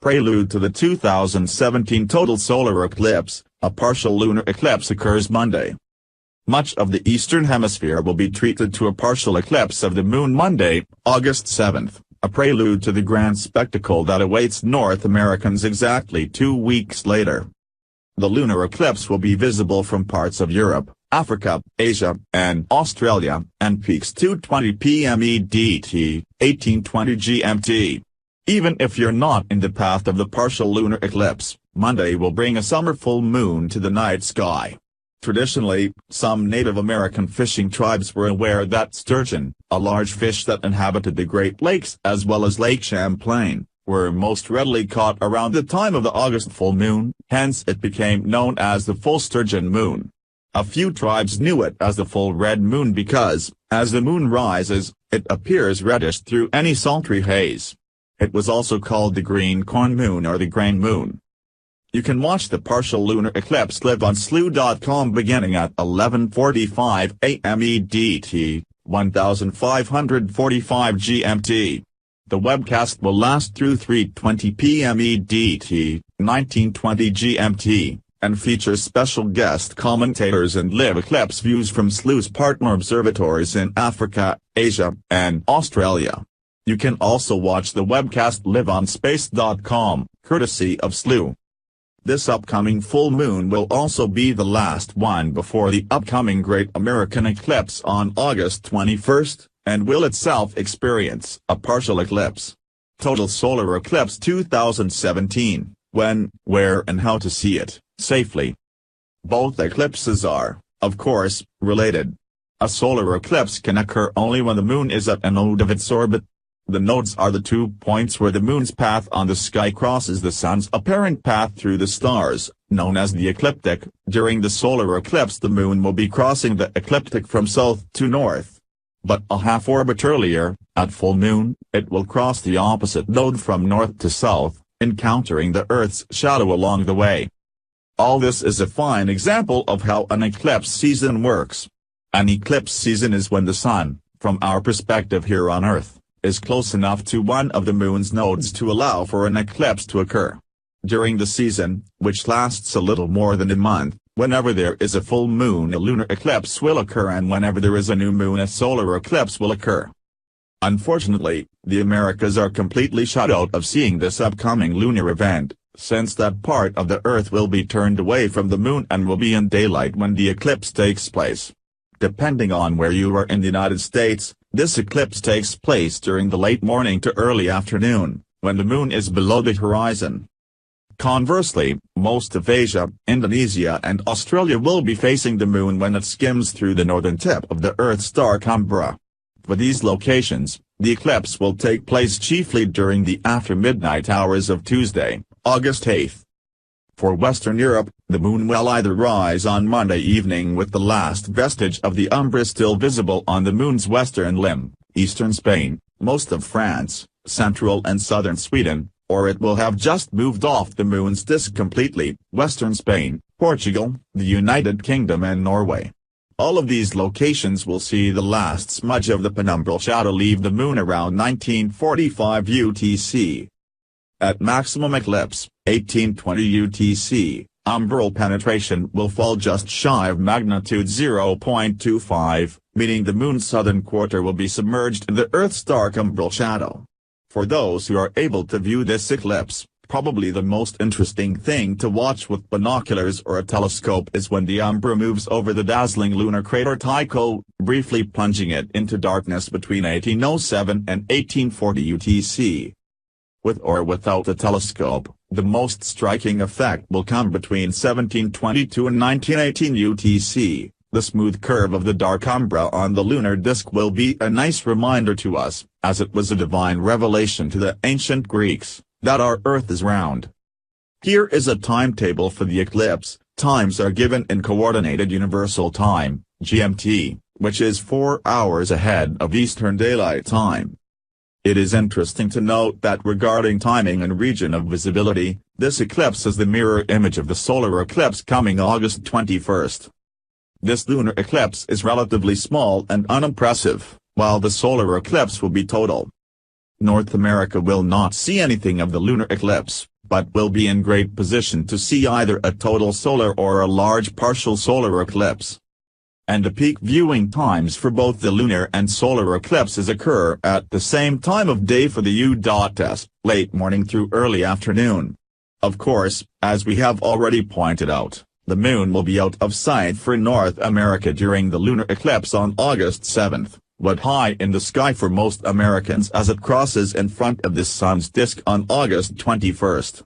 Prelude to the 2017 total solar eclipse, a partial lunar eclipse occurs Monday. Much of the Eastern Hemisphere will be treated to a partial eclipse of the Moon Monday, August 7, a prelude to the grand spectacle that awaits North Americans exactly 2 weeks later. The lunar eclipse will be visible from parts of Europe, Africa, Asia, and Australia, and peaks 2:20 p.m. EDT, 18:20 GMT. Even if you're not in the path of the partial lunar eclipse, Monday will bring a summer full moon to the night sky. Traditionally, some Native American fishing tribes were aware that sturgeon, a large fish that inhabited the Great Lakes as well as Lake Champlain, were most readily caught around the time of the August full moon, hence it became known as the full Sturgeon Moon. A few tribes knew it as the full red moon because, as the moon rises, it appears reddish through any sultry haze. It was also called the green corn moon or the grain moon. You can watch the partial lunar eclipse live on slu.com beginning at 11:45 a.m. EDT, 1545 GMT. The webcast will last through 3:20 p.m. EDT, 1920 GMT, and features special guest commentators and live eclipse views from SLU's partner observatories in Africa, Asia, and Australia. You can also watch the webcast live on space.com, courtesy of SLU. This upcoming full moon will also be the last one before the upcoming Great American Eclipse on August 21, and will itself experience a partial eclipse. Total Solar Eclipse 2017, when, where and how to see it, safely. Both eclipses are, of course, related. A solar eclipse can occur only when the moon is at a node of its orbit. The nodes are the 2 points where the moon's path on the sky crosses the sun's apparent path through the stars, known as the ecliptic. During the solar eclipse the moon will be crossing the ecliptic from south to north. But a half-orbit earlier, at full moon, it will cross the opposite node from north to south, encountering the Earth's shadow along the way. All this is a fine example of how an eclipse season works. An eclipse season is when the sun, from our perspective here on Earth, is close enough to one of the moon's nodes to allow for an eclipse to occur. During the season, which lasts a little more than a month, whenever there is a full moon a lunar eclipse will occur, and whenever there is a new moon a solar eclipse will occur. Unfortunately, the Americas are completely shut out of seeing this upcoming lunar event, since that part of the Earth will be turned away from the moon and will be in daylight when the eclipse takes place. Depending on where you are in the United States, this eclipse takes place during the late morning to early afternoon, when the moon is below the horizon. Conversely, most of Asia, Indonesia and Australia will be facing the moon when it skims through the northern tip of the Earth's star umbra. For these locations, the eclipse will take place chiefly during the after-midnight hours of Tuesday, August 8. For Western Europe, the moon will either rise on Monday evening with the last vestige of the umbra still visible on the moon's western limb, eastern Spain, most of France, central and southern Sweden, or it will have just moved off the moon's disk completely, western Spain, Portugal, the United Kingdom and Norway. All of these locations will see the last smudge of the penumbral shadow leave the moon around 1945 UTC. At maximum eclipse, 1820 UTC, umbral penetration will fall just shy of magnitude 0.25, meaning the moon's southern quarter will be submerged in the Earth's dark umbral shadow. For those who are able to view this eclipse, probably the most interesting thing to watch with binoculars or a telescope is when the umbra moves over the dazzling lunar crater Tycho, briefly plunging it into darkness between 1807 and 1840 UTC. With or without the telescope, the most striking effect will come between 1722 and 1918 UTC. The smooth curve of the dark umbra on the lunar disk will be a nice reminder to us, as it was a divine revelation to the ancient Greeks, that our Earth is round. Here is a timetable for the eclipse. Times are given in Coordinated Universal Time, GMT, which is 4 hours ahead of Eastern Daylight Time. It is interesting to note that regarding timing and region of visibility, this eclipse is the mirror image of the solar eclipse coming August 21. This lunar eclipse is relatively small and unimpressive, while the solar eclipse will be total. North America will not see anything of the lunar eclipse, but will be in great position to see either a total solar or a large partial solar eclipse. And the peak viewing times for both the lunar and solar eclipses occur at the same time of day for the U.S., late morning through early afternoon. Of course, as we have already pointed out, the moon will be out of sight for North America during the lunar eclipse on August 7th, but high in the sky for most Americans as it crosses in front of the sun's disk on August 21st.